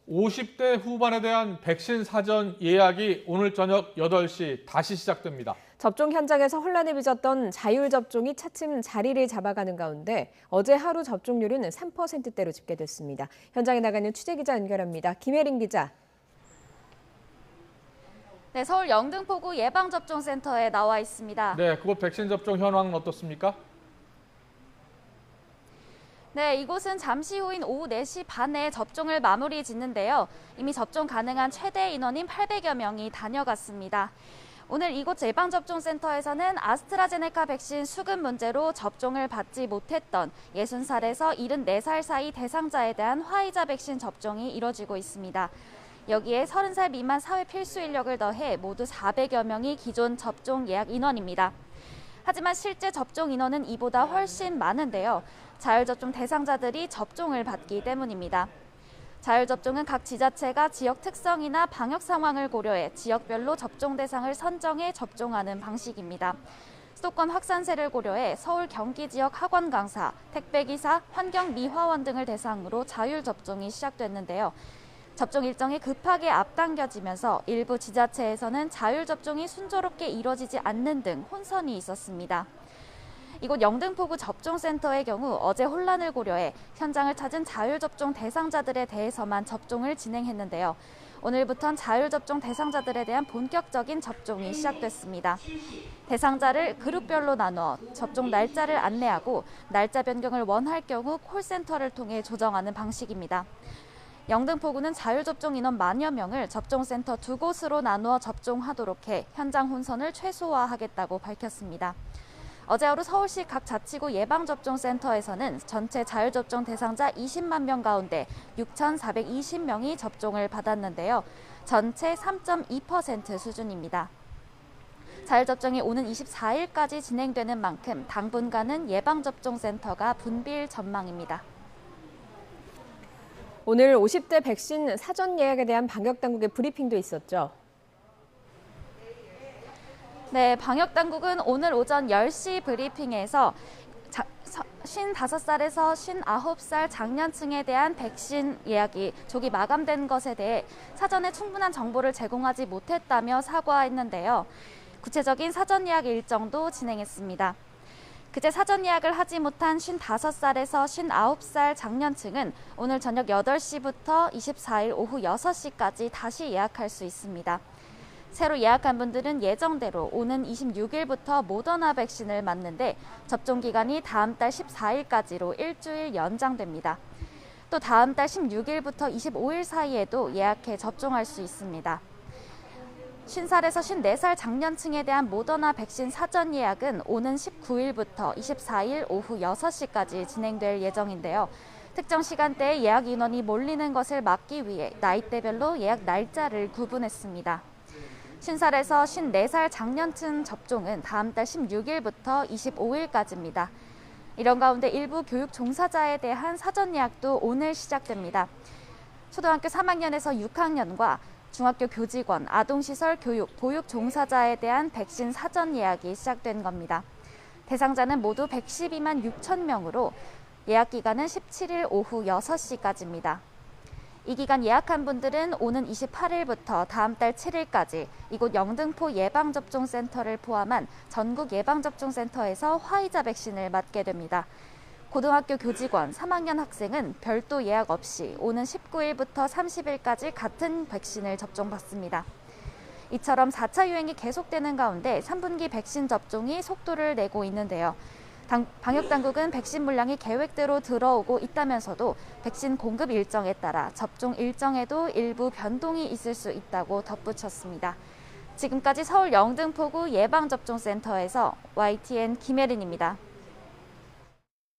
50대 후반에 대한 백신 사전 예약이 오늘 저녁 8시 다시 시작됩니다. 접종 현장에서 혼란을 빚었던 자율 접종이 차츰 자리를 잡아가는 가운데 어제 하루 접종률은 3%대로 집계됐습니다. 현장에 나가는 취재기자 연결합니다. 김혜린 기자. 네, 서울 영등포구 예방접종센터에 나와 있습니다. 네, 그곳 백신 접종 현황은 어떻습니까? 네, 이곳은 잠시 후인 오후 4시 반에 접종을 마무리 짓는데요. 이미 접종 가능한 최대 인원인 800여 명이 다녀갔습니다. 오늘 이곳 예방접종센터에서는 아스트라제네카 백신 수급 문제로 접종을 받지 못했던 60살에서 74살 사이 대상자에 대한 화이자 백신 접종이 이뤄지고 있습니다. 여기에 30살 미만 사회 필수 인력을 더해 모두 400여 명이 기존 접종 예약 인원입니다. 하지만 실제 접종 인원은 이보다 훨씬 많은데요. 자율접종 대상자들이 접종을 받기 때문입니다. 자율접종은 각 지자체가 지역 특성이나 방역 상황을 고려해 지역별로 접종 대상을 선정해 접종하는 방식입니다. 수도권 확산세를 고려해 서울, 경기 지역 학원 강사, 택배기사, 환경미화원 등을 대상으로 자율접종이 시작됐는데요. 접종 일정이 급하게 앞당겨지면서 일부 지자체에서는 자율접종이 순조롭게 이뤄지지 않는 등 혼선이 있었습니다. 이곳 영등포구 접종센터의 경우 어제 혼란을 고려해 현장을 찾은 자율접종 대상자들에 대해서만 접종을 진행했는데요. 오늘부턴 자율접종 대상자들에 대한 본격적인 접종이 시작됐습니다. 대상자를 그룹별로 나누어 접종 날짜를 안내하고 날짜 변경을 원할 경우 콜센터를 통해 조정하는 방식입니다. 영등포구는 자율접종 인원 10,000여 명을 접종센터 2곳으로 나누어 접종하도록 해 현장 혼선을 최소화하겠다고 밝혔습니다. 어제 하루 서울시 각 자치구 예방접종센터에서는 전체 자율접종 대상자 20만 명 가운데 6,420명이 접종을 받았는데요. 전체 3.2% 수준입니다. 자율접종이 오는 24일까지 진행되는 만큼 당분간은 예방접종센터가 붐빌 전망입니다. 오늘 50대 백신 사전 예약에 대한 방역당국의 브리핑도 있었죠. 네, 방역당국은 오늘 오전 10시 브리핑에서 55살에서 59살 장년층에 대한 백신 예약이 조기 마감된 것에 대해 사전에 충분한 정보를 제공하지 못했다며 사과했는데요. 구체적인 사전 예약 일정도 진행했습니다. 그제 사전 예약을 하지 못한 55살에서 59살 장년층은 오늘 저녁 8시부터 24일 오후 6시까지 다시 예약할 수 있습니다. 새로 예약한 분들은 예정대로 오는 26일부터 모더나 백신을 맞는데 접종 기간이 다음 달 14일까지로 일주일 연장됩니다. 또 다음 달 16일부터 25일 사이에도 예약해 접종할 수 있습니다. 50살에서 54살 장년층에 대한 모더나 백신 사전 예약은 오는 19일부터 24일 오후 6시까지 진행될 예정인데요. 특정 시간대에 예약 인원이 몰리는 것을 막기 위해 나이대별로 예약 날짜를 구분했습니다. 50살에서 54살 장년층 접종은 다음 달 16일부터 25일까지입니다. 이런 가운데 일부 교육 종사자에 대한 사전 예약도 오늘 시작됩니다. 초등학교 3학년에서 6학년과 중학교 교직원, 아동시설 교육, 보육 종사자에 대한 백신 사전 예약이 시작된 겁니다. 대상자는 모두 112만 6천 명으로 예약 기간은 17일 오후 6시까지입니다. 이 기간 예약한 분들은 오는 28일부터 다음 달 7일까지 이곳 영등포 예방접종센터를 포함한 전국 예방접종센터에서 화이자 백신을 맞게 됩니다. 고등학교 교직원, 3학년 학생은 별도 예약 없이 오는 19일부터 30일까지 같은 백신을 접종받습니다. 이처럼 4차 유행이 계속되는 가운데 3분기 백신 접종이 속도를 내고 있는데요. 방역당국은 백신 물량이 계획대로 들어오고 있다면서도 백신 공급 일정에 따라 접종 일정에도 일부 변동이 있을 수 있다고 덧붙였습니다. 지금까지 서울 영등포구 예방접종센터에서 YTN 김혜린입니다.